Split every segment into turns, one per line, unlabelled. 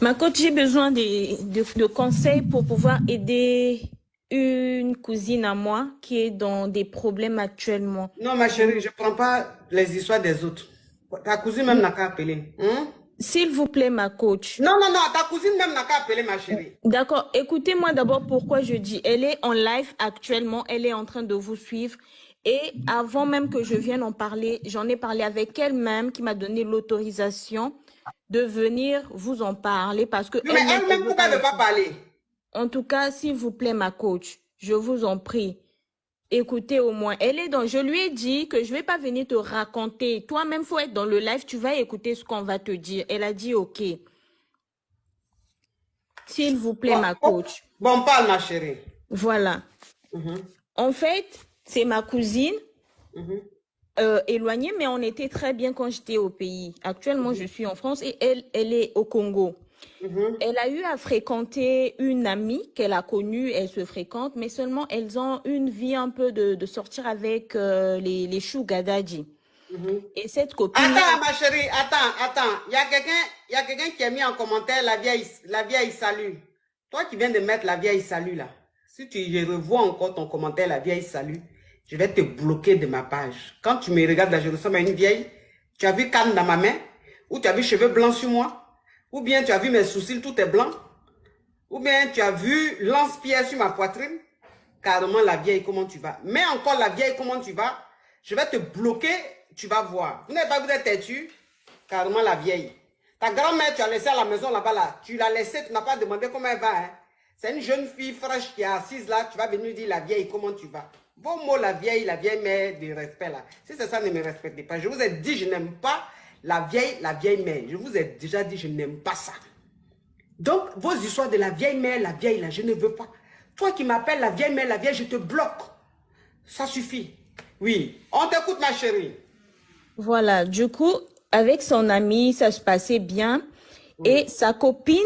Ma coach, j'ai besoin de conseils pour pouvoir aider une cousine à moi qui est dans des problèmes actuellement.
Non, ma chérie, je ne prends pas les histoires des autres. Ta cousine même n'a qu'à appeler. Hein?
S'il vous plaît, ma coach.
Non, non, non, ta cousine même n'a qu'à appeler, ma chérie.
D'accord, écoutez-moi d'abord pourquoi je dis. Elle est en live actuellement, elle est en train de vous suivre. Et avant même que je vienne en parler, j'en ai parlé avec elle-même qui m'a donné l'autorisation de venir vous en parler parce que
Oui, mais
elle-même, elle
elle-même,
veut
pourquoi
pas
elle ne veut pas
écouter.
parler?
En tout cas, s'il vous plaît, ma coach, je vous en prie. Écoutez au moins, elle est dans. Je lui ai dit que je vais pas venir te raconter. Toi-même, faut être dans le live. Tu vas écouter ce qu'on va te dire. Elle a dit OK. S'il vous plaît,
Bon,
ma
oh,
coach.
bon, parle, ma chérie.
Voilà.
Mhm,
En fait, c'est ma cousine
mhm,
éloignée, mais on était très bien quand j'étais au pays. Actuellement, je
mhm,
suis en France et elle est au Congo.
mhm.
Elle a eu à fréquenter une amie qu'elle a connue, elle se fréquente, mais seulement elles ont une vie un peu de sortir avec les sugar daddy.
Mhm.
Et cette copine-là,
Attends, ma chérie, attends. Il y a quelqu'un qui a mis en commentaire la vieille salut. Toi qui viens de mettre la vieille salut là, si tu y revois encore ton commentaire, la vieille salut, je vais te bloquer de ma page. Quand tu me regardes là, je ressemble à une vieille. Tu as vu canne dans ma main, ou tu as vu cheveux blancs sur moi, ou bien tu as vu mes sourcils, tout est blanc, ou bien tu as vu lance-pierre sur ma poitrine. Carrément la vieille, comment tu vas? Mais encore la vieille, comment tu vas? Je vais te bloquer, tu vas voir. Vous n'avez pas vu d'être têtu? Carrément la vieille. Ta grand-mère, tu as laissé à la maison là-bas, là. Tu l'as laissée, tu n'as pas demandé comment elle va. Hein? C'est une jeune fille fraîche qui est assise là. Tu vas venir dire la vieille, comment tu vas? Vos mots, la vieille mère de respect là. Si c'est ça, ne me respectez pas. Je vous ai dit, je n'aime pas la vieille mère. Je vous ai déjà dit, je n'aime pas ça. Donc, vos histoires de la vieille mère, la vieille là, je ne veux pas. Toi qui m'appelles la vieille mère, la vieille, je te bloque. Ça suffit. Oui, on t'écoute ma chérie.
voilà, du coup, avec son amie, ça se passait bien.
Oui.
Et sa copine,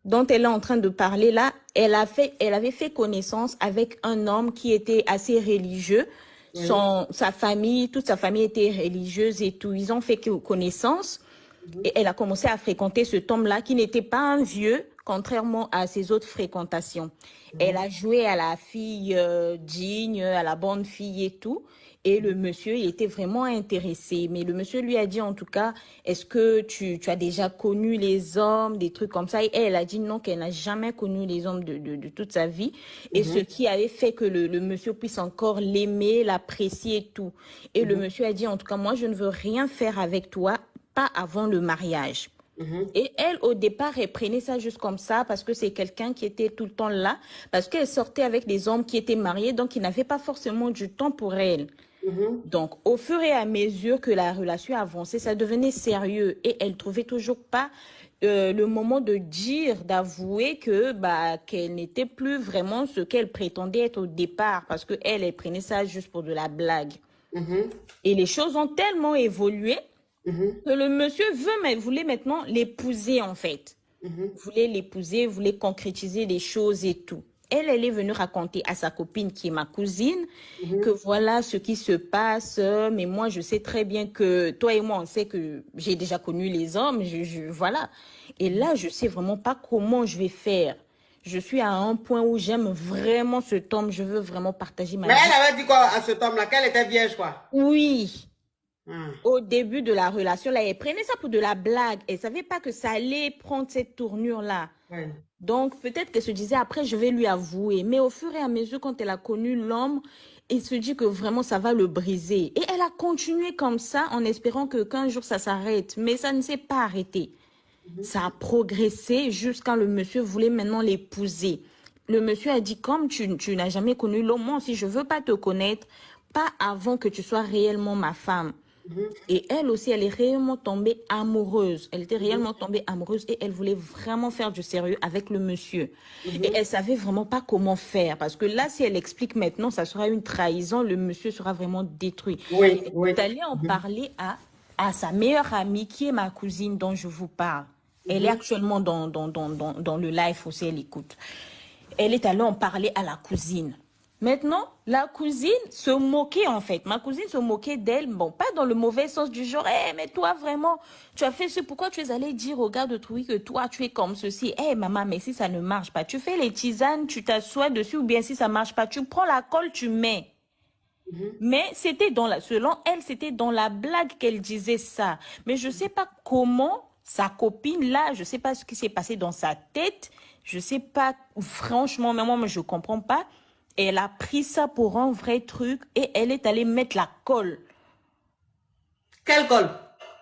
dont elle est en train de parler là, elle avait fait connaissance avec un homme qui était assez religieux.
Oui.
Sa famille, toute sa famille était religieuse et tout. Ils ont fait connaissance.
Mhm,
Et elle a commencé à fréquenter cet homme-là qui n'était pas un vieux, contrairement à ses autres fréquentations. Elle
mhm,
a joué à la fille digne, à la bonne fille et tout. Et le monsieur, il était vraiment intéressé. Mais le monsieur lui a dit en tout cas, est-ce que tu as déjà connu les hommes, des trucs comme ça? Et elle a dit non, qu'elle n'a jamais connu les hommes de toute sa vie. Et ce
mhm,
qui avait fait que le monsieur puisse encore l'aimer, l'apprécier et tout. Et le
mhm,
monsieur a dit en tout cas, moi, je ne veux rien faire avec toi pas avant le mariage.
mhm,
Et elle, au départ, elle prenait ça juste comme ça parce que c'est quelqu'un qui était tout le temps là, parce qu'elle sortait avec des hommes qui étaient mariés, donc ils n'avaient pas forcément du temps pour elle.
mhm,
Donc, au fur et à mesure que la relation avançait, ça devenait sérieux et elle trouvait toujours pas le moment de dire, d'avouer que bah qu'elle n'était plus vraiment ce qu'elle prétendait être au départ, parce que elle prenait ça juste pour de la blague.
mhm,
Et les choses ont tellement évolué
mhm,
que le monsieur voulait maintenant l'épouser en fait.
mhm,
Voulait l'épouser, voulait concrétiser les choses et tout. Elle est venue raconter à sa copine qui est ma cousine que
mhm,
voilà ce qui se passe, mais moi je sais très bien que toi et moi on sait que j'ai déjà connu les hommes, voilà. Et là je sais vraiment pas comment je vais faire. Je suis à un point où j'aime vraiment cet homme, je veux vraiment partager
Mais
ma
elle
vie.
avait dit quoi à cet homme-là? Qu'elle était vierge, quoi.
Oui,
Hmm.
au début de la relation, là, elle prenait ça pour de la blague. Elle ne savait pas que ça allait prendre cette tournure-là.
Ouais.
Donc, peut-être qu'elle se disait, après, je vais lui avouer. Mais au fur et à mesure, quand elle a connu l'homme, elle se dit que vraiment, ça va le briser. Et elle a continué comme ça, en espérant que qu'un jour, ça s'arrête. Mais ça ne s'est pas arrêté.
Mhm,
Ça a progressé jusqu'à le monsieur voulait maintenant l'épouser. Le monsieur a dit, comme tu n'as jamais connu l'homme, moi aussi, je ne veux pas te connaître, pas avant que tu sois réellement ma femme.
mhm,
Et elle aussi, elle est réellement tombée amoureuse. Elle était
mhm,
réellement tombée amoureuse et elle voulait vraiment faire du sérieux avec le monsieur. Et
mhm.
elle savait vraiment pas comment faire parce que là, si elle explique maintenant, ça sera une trahison. Le monsieur sera vraiment détruit.
Oui,
Elle
oui.
est allée en
Mhm,
parler à sa meilleure amie qui est ma cousine dont je vous parle. Elle est
mhm,
actuellement dans le live aussi, elle écoute. Elle est allée en parler à la cousine. Maintenant, la cousine se moquait en fait. Ma cousine se moquait d'elle, bon, pas dans le mauvais sens du genre, eh, mais toi vraiment, tu as fait ce, pourquoi tu es allé dire au gars de trouver que toi tu es comme ceci? Eh, maman, mais si ça ne marche pas, tu fais les tisanes, tu t'assois dessus, ou bien si ça marche pas, tu prends la colle, tu mets. Mais c'était dans la, selon elle, c'était dans la blague qu'elle disait ça. Mais je sais pas comment sa copine là, je sais pas ce qui s'est passé dans sa tête. Je sais pas, franchement, mais moi, je comprends pas. Elle a pris ça pour un vrai truc et elle est allée mettre la colle.
Quelle colle?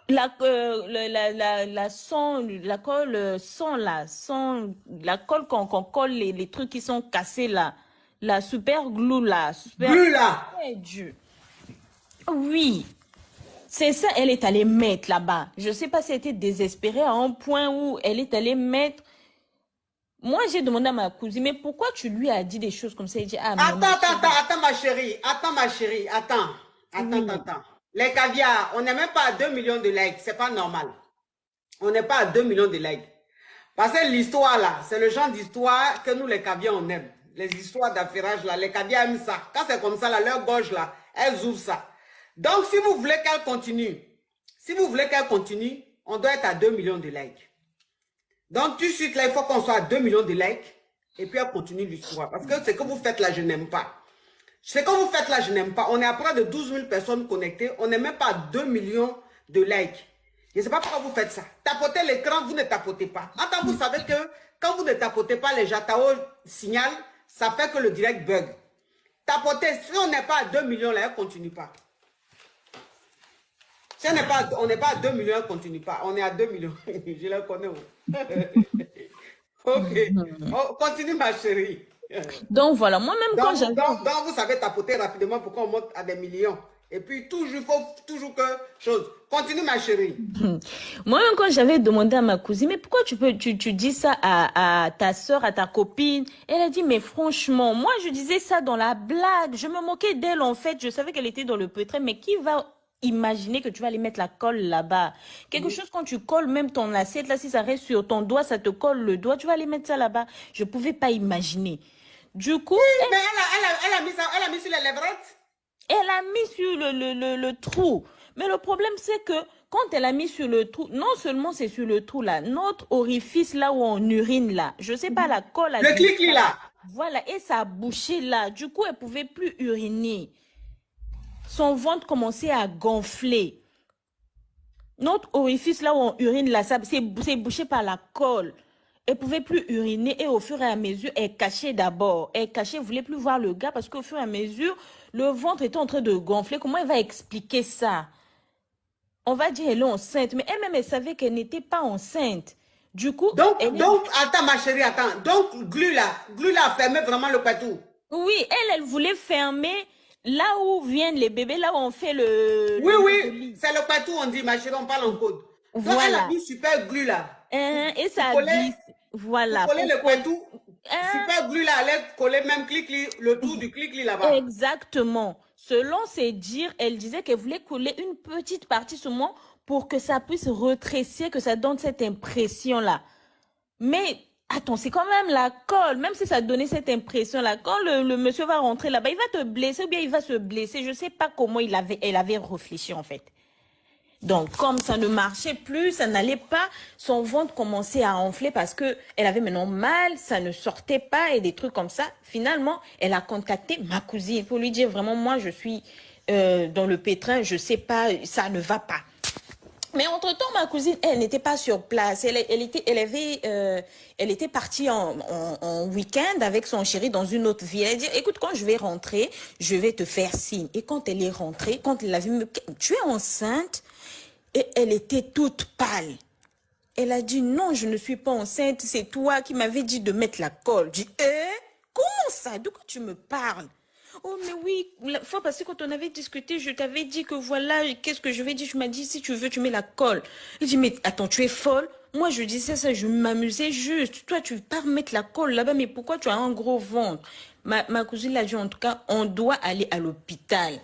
La colle sans là, sans, la colle qu'on colle les trucs qui sont cassés là. La super glue là, super.
Glue là.
Oui. C'est ça, elle est allée mettre là-bas. Je sais pas si elle était désespérée à un point où elle est allée mettre. Moi, j'ai demandé à ma cousine, mais pourquoi tu lui as dit des choses comme ça? Elle dit, ah, mais
Attends, ma chérie. Attends.
oui.
Les caviars, on n'est même pas à 2 millions de likes. C'est pas normal. On n'est pas à 2 millions de likes. Parce que l'histoire là, c'est le genre d'histoire que nous, les caviars, on aime. Les histoires d'affairage là, les caviars aiment ça. Quand c'est comme ça, là, leur gorge là, elles ouvrent ça. Donc, si vous voulez qu'elle continue, on doit être à 2 millions de likes. Donc, tout de suite, là, il faut qu'on soit à 2 millions de likes. Et puis, elle continue l'histoire. Parce que ce que vous faites là, je n'aime pas. Ce que vous faites là, je n'aime pas. On est à près de 12 000 personnes connectées. On n'est même pas à 2 millions de likes. Je ne sais pas pourquoi vous faites ça. Tapotez l'écran, vous ne tapotez pas. Attends, vous savez que quand vous ne tapotez pas, les Jatao signalent, ça fait que le direct bug. Tapotez. Si on n'est pas à 2 millions, là, elle ne continue pas. Si on n'est pas à 2 millions, elle ne continue pas. On est à 2 millions. Je la connais. Ok. Oh, continue, ma chérie.
Donc voilà, moi-même quand j'avais...
Donc, vous savez tapoter rapidement pour qu'on monte à des millions. Et puis, toujours, il faut toujours que chose. Continue, ma chérie.
Moi-même quand j'avais demandé à ma cousine, mais pourquoi tu dis ça à ta soeur, à ta copine? Elle a dit, mais franchement, moi je disais ça dans la blague. Je me moquais d'elle en fait. Je savais qu'elle était dans le pétrin, mais qui va imaginer que tu vas aller mettre la colle là-bas? Quelque chose quand tu colles même ton assiette, là, si ça reste sur ton doigt, ça te colle le doigt, tu vas aller mettre ça là-bas. Je pouvais pas imaginer. Du coup,
Mais elle a mis sur les lèvrettes.
elle a mis sur le trou. Mais le problème, c'est que quand elle a mis sur le trou, non seulement c'est sur le trou là, notre orifice là où on urine là, je sais pas, la colle a
Le
dû...
clic là.
Voilà, et ça a bouché là. Du coup, elle pouvait plus uriner. Son ventre commençait à gonfler. Notre orifice là où on urine là, c'est bouché par la colle. Elle pouvait plus uriner et au fur et à mesure, elle cachait d'abord. Elle cachait, elle voulait plus voir le gars parce qu'au fur et à mesure, le ventre était en train de gonfler. Comment elle va expliquer ça? On va dire elle est enceinte, mais elle-même, elle savait qu'elle n'était pas enceinte. Du coup,
Attends, ma chérie, attends. Donc, glue là a fermé vraiment le patou.
oui, elle voulait fermer là où viennent les bébés, là où on fait
Oui, c'est le patou, on dit, ma chérie, on parle en code. Donc, elle a
voilà.
mis super glue là.
Et ça
Pour
glisse.
coller,
Voilà.
pour coller le patou,
Hein,
super glue là, elle a collé même le tour du clic là-bas.
exactement. Selon ses dires, elle disait qu'elle voulait coller une petite partie seulement pour que ça puisse retrécir, que ça donne cette impression-là. Mais attends, c'est quand même la colle, même si ça donnait cette impression-là, quand le monsieur va rentrer là-bas, il va te blesser ou bien il va se blesser. Je ne sais pas comment elle avait réfléchi en fait. Donc, comme ça ne marchait plus, ça n'allait pas, son ventre commençait à enfler parce que elle avait maintenant mal, ça ne sortait pas et des trucs comme ça. Finalement, elle a contacté ma cousine pour lui dire vraiment, moi, je suis dans le pétrin, je sais pas, ça ne va pas. Mais entre-temps, ma cousine, elle n'était pas sur place. Elle était partie en week-end avec son chéri dans une autre ville. Elle dit, écoute, quand je vais rentrer, je vais te faire signe. Et quand elle est rentrée, quand elle a vu, tu es enceinte? Et elle était toute pâle. Elle a dit, non, je ne suis pas enceinte. C'est toi qui m'avais dit de mettre la colle. Je dis, comment ça? De quoi tu me parles? Oh, mais oui, la fois passée, quand on avait discuté, je t'avais dit que voilà, qu'est-ce que je vais dire? Tu m'as dit, si tu veux, tu mets la colle. Il dit, mais attends, tu es folle? Moi, je disais ça, je m'amusais juste. Toi, tu veux pas mettre la colle là-bas, mais pourquoi tu as un gros ventre? Ma cousine l'a dit, en tout cas, on doit aller à l'hôpital.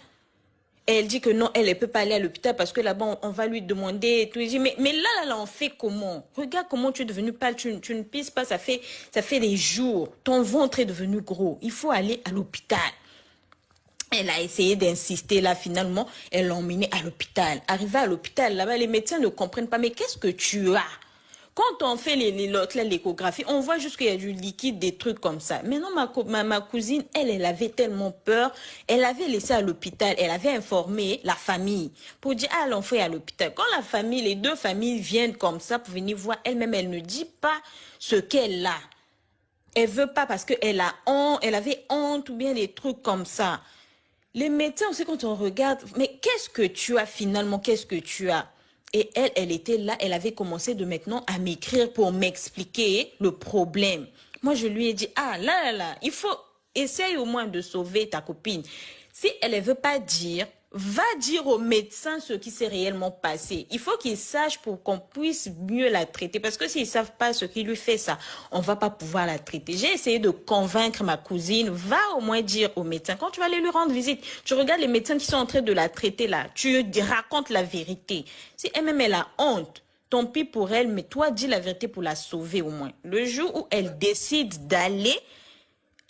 Elle dit que non, elle ne peut pas aller à l'hôpital parce que là-bas, on va lui demander et tout. Je dis, mais là, on fait comment? Regarde comment tu es devenu pâle, tu ne pisses pas, ça fait des jours. Ton ventre est devenu gros. Il faut aller à l'hôpital. Elle a essayé d'insister, là, finalement, elle l'a emmenée à l'hôpital. Arrivée à l'hôpital, là-bas, les médecins ne comprennent pas, mais qu'est-ce que tu as? Quand on fait l'échographie, on voit juste qu'il y a du liquide, des trucs comme ça. Maintenant, ma cousine, elle avait tellement peur, elle avait laissé à l'hôpital, elle avait informé la famille pour dire, ah, l'enfant est à l'hôpital. Quand la famille, les deux familles viennent comme ça pour venir voir, elle-même, elle ne dit pas ce qu'elle a. Elle veut pas parce qu'elle a honte, elle avait honte ou bien des trucs comme ça. Les médecins aussi, quand on regarde, mais qu'est-ce que tu as finalement, qu'est-ce que tu as? Et elle était là, elle avait commencé de maintenant à m'écrire pour m'expliquer le problème. Moi, je lui ai dit, ah là, il faut essayer au moins de sauver ta copine. Si elle ne veut pas dire, va dire au médecin ce qui s'est réellement passé. Il faut qu'il sache pour qu'on puisse mieux la traiter. Parce que s'ils ne savent pas ce qui lui fait ça, on ne va pas pouvoir la traiter. J'ai essayé de convaincre ma cousine, va au moins dire au médecin. Quand tu vas aller lui rendre visite, tu regardes les médecins qui sont en train de la traiter là. Tu racontes la vérité. Si elle-même elle a honte, tant pis pour elle, mais toi dis la vérité pour la sauver au moins. Le jour où elle décide d'aller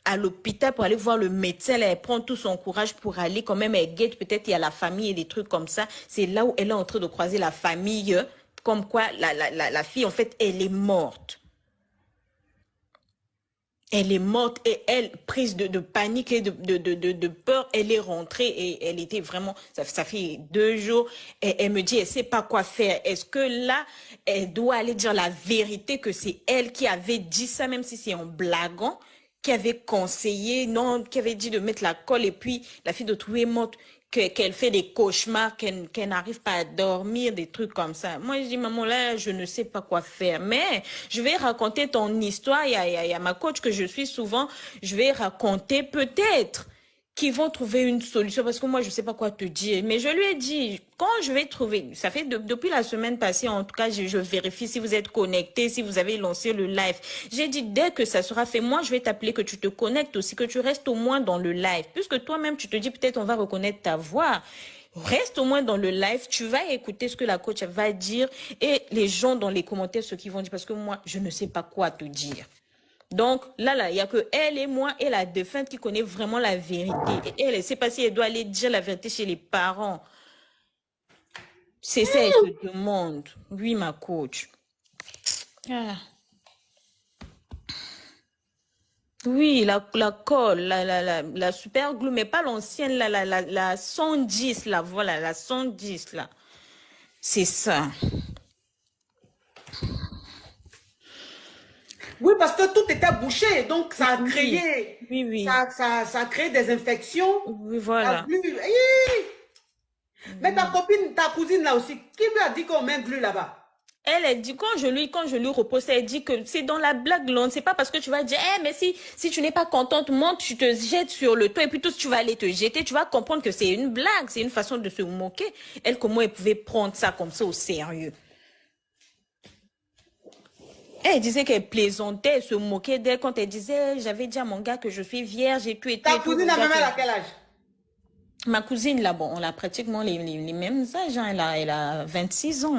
à l'hôpital pour aller voir le médecin, là, elle prend tout son courage pour aller, quand même, elle guette, peut-être il y a la famille et des trucs comme ça. C'est là où elle est en train de croiser la famille, comme quoi la fille, en fait, elle est morte. Elle est morte et elle, prise de panique et de peur, elle est rentrée et elle était vraiment, ça fait 2 jours, et elle me dit, elle ne sait pas quoi faire. Est-ce que là, elle doit aller dire la vérité que c'est elle qui avait dit ça, même si c'est en blaguant, qui avait conseillé, non, qui avait dit de mettre la colle et puis la fille de trouver morte, qu'elle fait des cauchemars, qu'elle n'arrive pas à dormir, des trucs comme ça. Moi, je dis, maman, là, je ne sais pas quoi faire. Mais je vais raconter ton histoire. Il y a ma coach que je suis souvent. Je vais raconter peut-être qu'ils vont trouver une solution parce que moi, je ne sais pas quoi te dire. Mais je lui ai dit, quand je vais trouver, ça fait depuis la semaine passée, en tout cas, je vérifie si vous êtes connecté, si vous avez lancé le live. J'ai dit, dès que ça sera fait, moi, je vais t'appeler que tu te connectes aussi, que tu restes au moins dans le live. Puisque toi-même, tu te dis, peut-être on va reconnaître ta voix. Reste au moins dans le live, tu vas écouter ce que la coach va dire et les gens dans les commentaires, ce qu'ils vont dire, parce que moi, je ne sais pas quoi te dire. Donc, là, il n'y a que elle et moi et la défunte qui connaît vraiment la vérité. Et elle ne sait pas si elle doit aller dire la vérité chez les parents. C'est ça, elle te demande. Oui, ma coach. Ah. Oui, la colle, la super glue, mais pas l'ancienne, la 110, là, voilà, la 110, là. C'est ça.
Oui, parce que tout était bouché, donc ça a
Oui,
créé,
oui.
ça a créé des infections.
Oui,
La
voilà.
glu. Mais ta copine, ta cousine là aussi, qui lui a dit qu'on met glu là-bas?
Elle dit, quand je lui repose, elle dit que c'est dans la blague, là. C'est pas parce que tu vas dire, mais si tu n'es pas contente, monte, tu te jettes sur le toit et puis tout, tu vas aller te jeter, tu vas comprendre que c'est une blague, c'est une façon de se moquer. Elle, comment elle pouvait prendre ça comme ça au sérieux? Elle disait qu'elle plaisantait, elle se moquait d'elle quand elle disait, j'avais dit à mon gars que je suis vierge et tout et tout.
Ta cousine a même à quel âge?
Ma cousine, là, bon, on a pratiquement les mêmes âges, hein. Elle a 26 ans.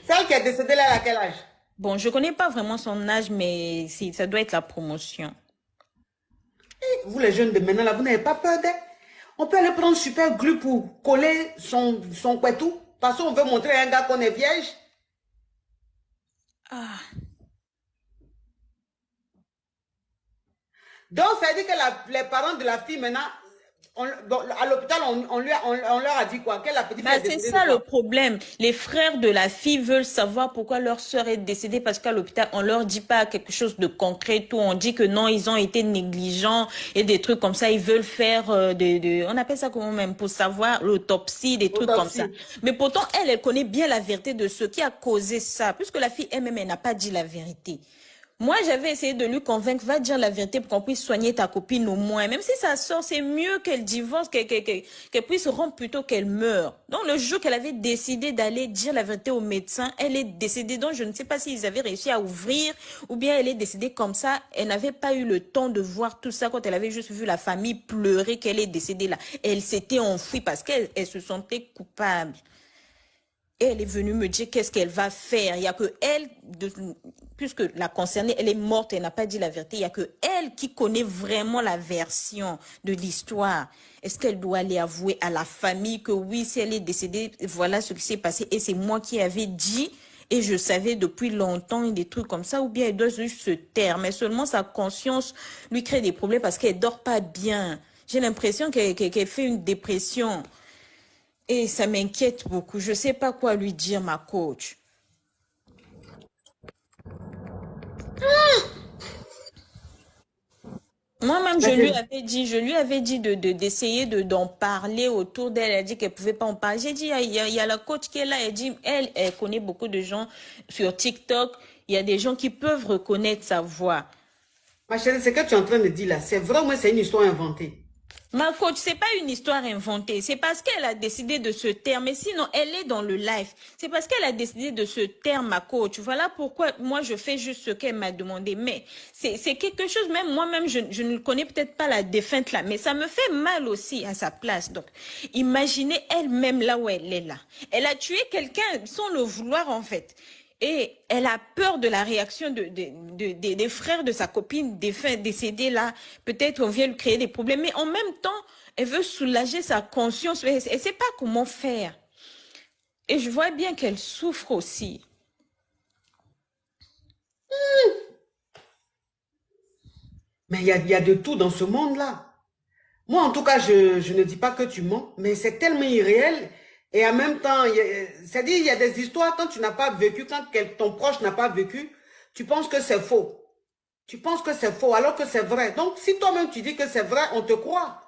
Celle qui est décédée là, elle a quel âge?
Bon, je connais pas vraiment son âge, mais ça doit être la promotion.
Vous les jeunes de maintenant là, vous n'avez pas peur d'elle? On peut aller prendre super glue pour coller son couetou. Parce qu'on veut montrer à un gars qu'on est vierge.
Ah.
Donc, ça veut dire que les parents de la fille maintenant, à l'hôpital, on leur a dit quoi? Qu'elle a petite fille est
C'est
décédée
ça
de
le
quoi?
problème. Les frères de la fille veulent savoir pourquoi leur sœur est décédée parce qu'à l'hôpital, on leur dit pas quelque chose de concret, tout. On dit que non, ils ont été négligents et des trucs comme ça. Ils veulent faire on appelle ça comment même, pour savoir l'autopsie, des trucs comme ça. Mais pourtant, elle connaît bien la vérité de ce qui a causé ça, puisque la fille elle-même, elle n'a pas dit la vérité. Moi, j'avais essayé de lui convaincre, va dire la vérité pour qu'on puisse soigner ta copine au moins. Même si ça sort, c'est mieux qu'elle divorce, qu'elle puisse rompre plutôt qu'elle meure. Donc, le jour qu'elle avait décidé d'aller dire la vérité au médecin, elle est décédée. Donc, je ne sais pas s'ils avaient réussi à ouvrir ou bien elle est décédée comme ça. Elle n'avait pas eu le temps de voir tout ça quand elle avait juste vu la famille pleurer qu'elle est décédée là. Elle s'était enfuie parce qu'elle se sentait coupable. Et elle est venue me dire qu'est-ce qu'elle va faire. Il n'y a que elle, puisque la concernée, elle est morte, elle n'a pas dit la vérité. Il n'y a que elle qui connaît vraiment la version de l'histoire. Est-ce qu'elle doit aller avouer à la famille que oui, si elle est décédée, voilà ce qui s'est passé et c'est moi qui avais dit et je savais depuis longtemps des trucs comme ça, ou bien elle doit juste se taire. Mais seulement sa conscience lui crée des problèmes parce qu'elle dort pas bien. J'ai l'impression qu'elle fait une dépression. Et ça m'inquiète beaucoup. Je ne sais pas quoi lui dire, ma coach. Moi-même, je lui avais dit d'essayer d'en parler autour d'elle. Elle a dit qu'elle ne pouvait pas en parler. J'ai dit, il y a la coach qui est là. Elle dit, elle connaît beaucoup de gens sur TikTok. Il y a des gens qui peuvent reconnaître sa voix.
Ma chérie, ce que tu es en train de dire là, c'est vrai ou c'est une histoire inventée?
Ma coach, c'est pas une histoire inventée. C'est parce qu'elle a décidé de se taire. Mais sinon, elle est dans le live. C'est parce qu'elle a décidé de se taire, ma coach. Voilà pourquoi moi, je fais juste ce qu'elle m'a demandé. Mais c'est quelque chose, même moi-même, je ne connais peut-être pas la défunte là. Mais ça me fait mal aussi à sa place. Donc, imaginez elle-même là où elle est là. Elle a tué quelqu'un sans le vouloir, en fait. Et elle a peur de la réaction des frères de sa copine décédée là. Peut-être on vient lui créer des problèmes. Mais en même temps, elle veut soulager sa conscience. Elle ne sait pas comment faire. Et je vois bien qu'elle souffre aussi.
Mais il y a de tout dans ce monde-là. Moi, en tout cas, je ne dis pas que tu mens, mais c'est tellement irréel. Et en même temps, c'est-à-dire, il y a des histoires, quand tu n'as pas vécu, quand ton proche n'a pas vécu, tu penses que c'est faux. Tu penses que c'est faux, alors que c'est vrai. Donc, si toi-même tu dis que c'est vrai, on te croit.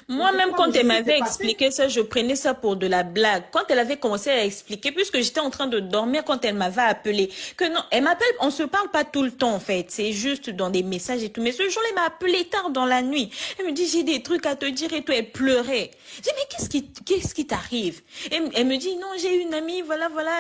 Moi-même, quand
Mais
elle
je sais, c'est
m'avait
passé.
expliqué ça, je prenais ça pour de la blague. Quand elle avait commencé à expliquer, puisque j'étais en train de dormir quand elle m'avait appelé, que non, elle m'appelle, on se parle pas tout le temps, en fait. C'est juste dans des messages et tout. Mais ce jour-là, elle m'a appelé tard dans la nuit. Elle me dit, j'ai des trucs à te dire et tout. Elle pleurait. J'ai dit, mais qu'est-ce qui t'arrive? Elle me dit, non, j'ai une amie, voilà, voilà.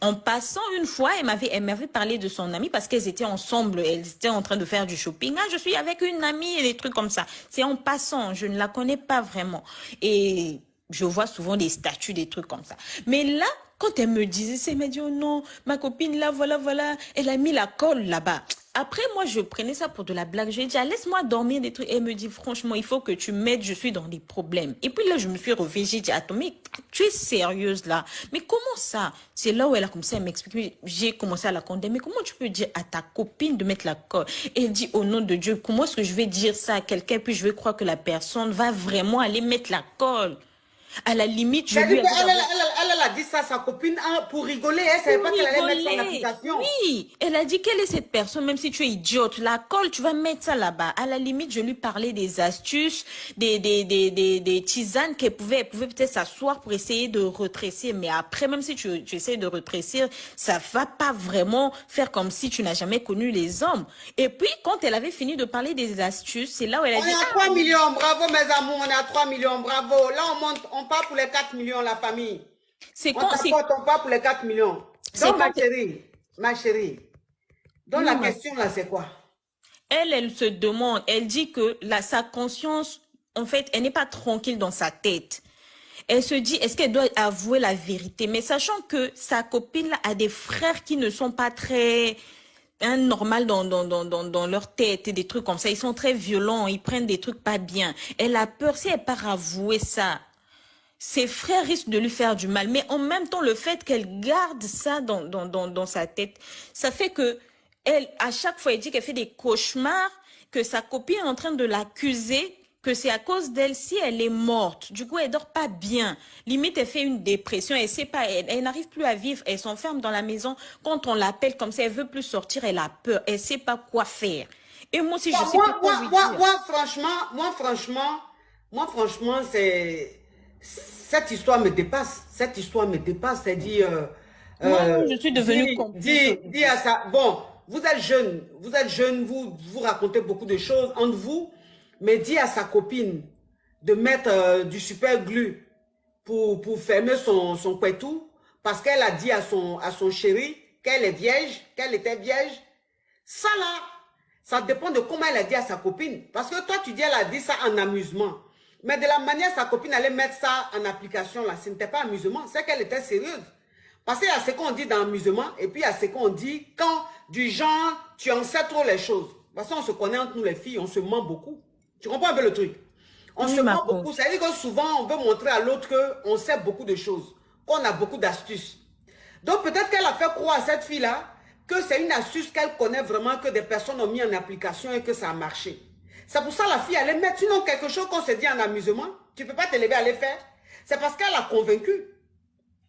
En passant une fois, elle m'avait parlé de son amie parce qu'elles étaient ensemble, elles étaient en train de faire du shopping. Ah, je suis avec une amie et des trucs comme ça. C'est en passant, je ne la connais pas vraiment. Et je vois souvent des statuts, des trucs comme ça. Mais là, quand elle me disait ça, elle m'a dit, oh non, ma copine là, voilà, voilà, elle a mis la colle là-bas. Après, moi, je prenais ça pour de la blague. Je lui ai dit, ah, laisse-moi dormir des trucs. Elle me dit, franchement, il faut que tu m'aides, je suis dans des problèmes. Et puis là, je me suis réveillée, j'ai dit, attends, mais tu es sérieuse là? Mais comment ça? C'est là où elle a commencé à m'expliquer. J'ai commencé à la condamner. Mais comment tu peux dire à ta copine de mettre la colle? Et elle dit, au nom de Dieu, comment est-ce que je vais dire ça à quelqu'un, puis je vais croire que la personne va vraiment aller mettre la colle? À la limite, je lui
C'est-à-dire
ai dit
qu'elle
d'abord,
elle a dit ça à sa copine hein, pour rigoler. Elle ne savait
pour
pas qu'elle allait mettre ça en
rigoler.
application.
Oui, elle a dit quelle est cette personne, même si tu es idiote, la colle, tu vas mettre ça là-bas. À la limite, je lui parlais des astuces, des tisanes elle pouvait peut-être s'asseoir pour essayer de retrécir. Mais après, même si tu essaies de retrécir, ça va pas vraiment faire comme si tu n'as jamais connu les hommes. Et puis, quand elle avait fini de parler des astuces, c'est là où elle a
On est
dit,
à
ah,
3 millions, bravo mes amours, on est à 3 millions, bravo. Là, on monte, on part pour les 4 millions, la famille.
c'est
On
quand,
t'apporte, on part pour les 4 millions.
c'est
Donc,
quand,
ma chérie, donc la
non,
question là, c'est quoi?
elle se demande, elle dit que sa conscience, en fait, elle n'est pas tranquille dans sa tête. Elle se dit, est-ce qu'elle doit avouer la vérité? Mais sachant que sa copine a des frères qui ne sont pas très normal dans leur tête et des trucs comme ça. Ils sont très violents, ils prennent des trucs pas bien. Elle a peur, si elle part avouer ça, ses frères risquent de lui faire du mal. Mais en même temps, le fait qu'elle garde ça dans sa tête, ça fait que elle, à chaque fois, elle dit qu'elle fait des cauchemars, que sa copine est en train de l'accuser, que c'est à cause d'elle si elle est morte. Du coup, elle dort pas bien. Limite, elle fait une dépression. Elle sait pas, elle n'arrive plus à vivre. Elle s'enferme dans la maison. Quand on l'appelle comme ça, elle veut plus sortir. Elle a peur. Elle sait pas quoi faire. Et moi aussi, je sais pas quoi lui dire.
Franchement, c'est cette histoire me dépasse. Cette histoire me dépasse. C'est dire,
Moi, je suis devenue complice
dis
aujourd'hui.
à ça. Bon, vous êtes jeune, vous racontez beaucoup de choses entre vous, mais dis à sa copine de mettre du super glue pour fermer son pétou, parce qu'elle a dit à son chéri qu'elle est vierge, qu'elle était vierge. Ça là, ça dépend de comment elle a dit à sa copine. Parce que toi, tu dis, elle a dit ça en amusement. Mais de la manière sa copine allait mettre ça en application, là, ce n'était pas amusement, c'est qu'elle était sérieuse. Parce qu'il y a ce qu'on dit dans l'amusement et puis il y a ce qu'on dit quand, du genre, tu en sais trop les choses. Parce qu'on se connaît entre nous les filles, on se ment beaucoup. Tu comprends un peu le truc? On
Oui,
se
ma
ment beaucoup.
coach.
Ça veut dire que souvent, on veut montrer à l'autre qu'on sait beaucoup de choses, qu'on a beaucoup d'astuces. Donc peut-être qu'elle a fait croire à cette fille-là que c'est une astuce qu'elle connaît vraiment, que des personnes ont mis en application et que ça a marché. C'est pour ça que la fille allait mettre, sinon quelque chose qu'on se dit en amusement, tu ne peux pas te lever à aller faire. C'est parce qu'elle a convaincu.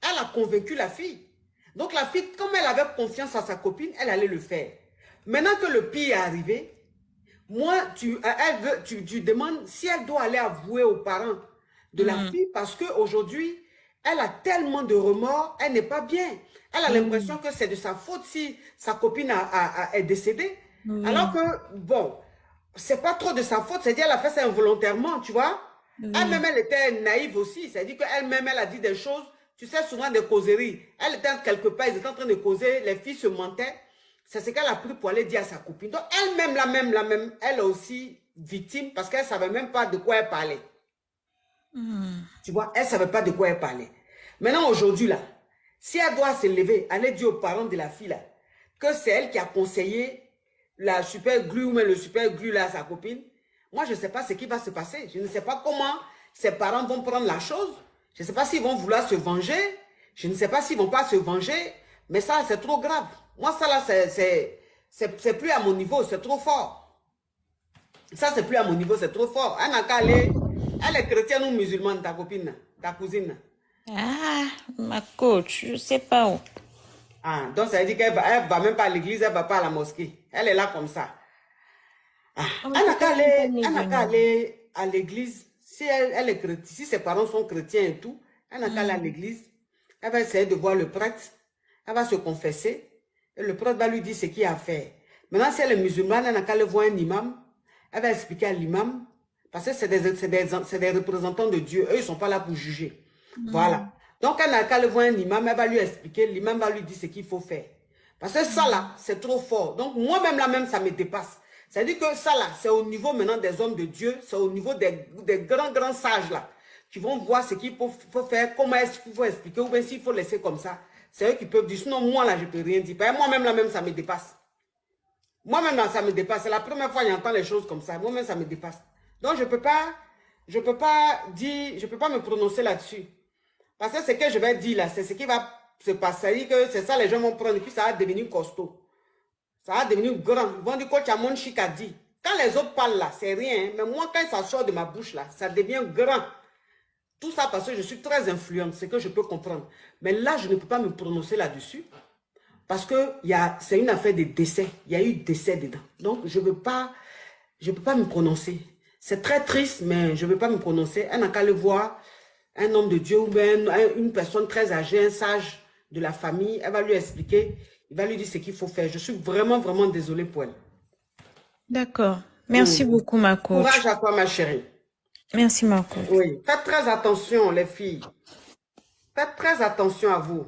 Elle a convaincu la fille. Donc la fille, comme elle avait confiance en sa copine, elle allait le faire. Maintenant que le pire est arrivé, moi, tu demandes si elle doit aller avouer aux parents de la fille parce qu'aujourd'hui, elle a tellement de remords, elle n'est pas bien. Elle a l'impression que c'est de sa faute si sa copine est décédée. Alors que, bon, c'est pas trop de sa faute, c'est-à-dire qu'elle a fait ça involontairement, tu vois. Elle-même, elle était naïve aussi, c'est-à-dire qu'elle-même, elle a dit des choses, tu sais, souvent des causeries. Elle était quelque part, ils étaient en train de causer, les filles se mentaient. C'est ce qu'elle a pris pour aller dire à sa copine. Donc, elle-même, elle est aussi victime parce qu'elle ne savait même pas de quoi elle parlait. Tu vois, elle ne savait pas de quoi elle parlait. Maintenant, aujourd'hui, là, si elle doit se lever, aller dire aux parents de la fille, là, que c'est elle qui a conseillé la super glue ou le super glue là à sa copine, moi, je ne sais pas ce qui va se passer. Je ne sais pas comment ses parents vont prendre la chose. Je ne sais pas s'ils vont vouloir se venger. Je ne sais pas s'ils ne vont pas se venger. Mais ça, c'est trop grave. Moi, ça là, c'est plus à mon niveau, c'est trop fort. Ça, c'est plus à mon niveau, c'est trop fort. Elle n'a qu'à aller. Elle est chrétienne ou musulmane, ta copine, ta cousine.
Ah, ma coach, je sais pas où.
Ah, donc ça veut dire qu'elle va même pas à l'église, elle ne va pas à la mosquée. Elle est là comme ça. Ah,
Oh,
elle n'a qu'à
peut-être
aller,
qu'elle n'est
elle n'a qu'à
venue.
aller à l'église. Si elle est chrétienne, si ses parents sont chrétiens et tout, elle n'a qu'à aller à l'église. Elle va essayer de voir le prêtre. Elle va se confesser. Et le prêtre va lui dire ce qu'il y a à faire. Maintenant, si elle est musulmane, elle n'a qu'à aller voir un imam. Elle va expliquer à l'imam. Parce que c'est des représentants de Dieu. Eux, ils ne sont pas là pour juger. Voilà. Donc, elle n'a qu'à aller voir un imam. Elle va lui expliquer. L'imam va lui dire ce qu'il faut faire. Parce que ça, là, c'est trop fort. Donc, moi-même, là, même, ça me dépasse. C'est-à-dire que ça, là, c'est au niveau maintenant des hommes de Dieu. C'est au niveau des grands sages, là, qui vont voir ce qu'il faut faire, comment est-ce qu'il faut expliquer, ou bien s'il faut laisser comme ça. C'est eux qui peuvent dire. Sinon, moi, là, je ne peux rien dire. Moi-même, là, même, ça me dépasse. Moi-même, là, ça me dépasse. C'est la première fois que j'entends les choses comme ça. Moi-même, ça me dépasse. Donc, je peux pas dire, je peux pas me prononcer là-dessus. Parce que ce que je vais dire là, c'est ce qui va se passer. C'est-à-dire que c'est ça, les gens vont prendre et puis ça va devenir costaud. Ça va devenir grand. Ils vont dire, coach, mon chic a dit. Quand les autres parlent là, c'est rien. Hein. Mais moi, quand ça sort de ma bouche là, ça devient grand. Tout ça parce que je suis très influente, c'est que je peux comprendre. Mais là, je ne peux pas me prononcer là-dessus. Parce que c'est une affaire de décès. Il y a eu décès dedans. Donc, je ne peux pas me prononcer. C'est très triste, mais je ne veux pas me prononcer. Elle n'a qu'à le voir, un homme de Dieu ou bien une personne très âgée, un sage de la famille. Elle va lui expliquer. Il va lui dire ce qu'il faut faire. Je suis vraiment, vraiment désolée pour elle.
D'accord. Merci beaucoup, ma coach.
Courage à toi, ma chérie.
Merci, ma coach.
Oui. Faites très attention, les filles. Faites très attention à vous.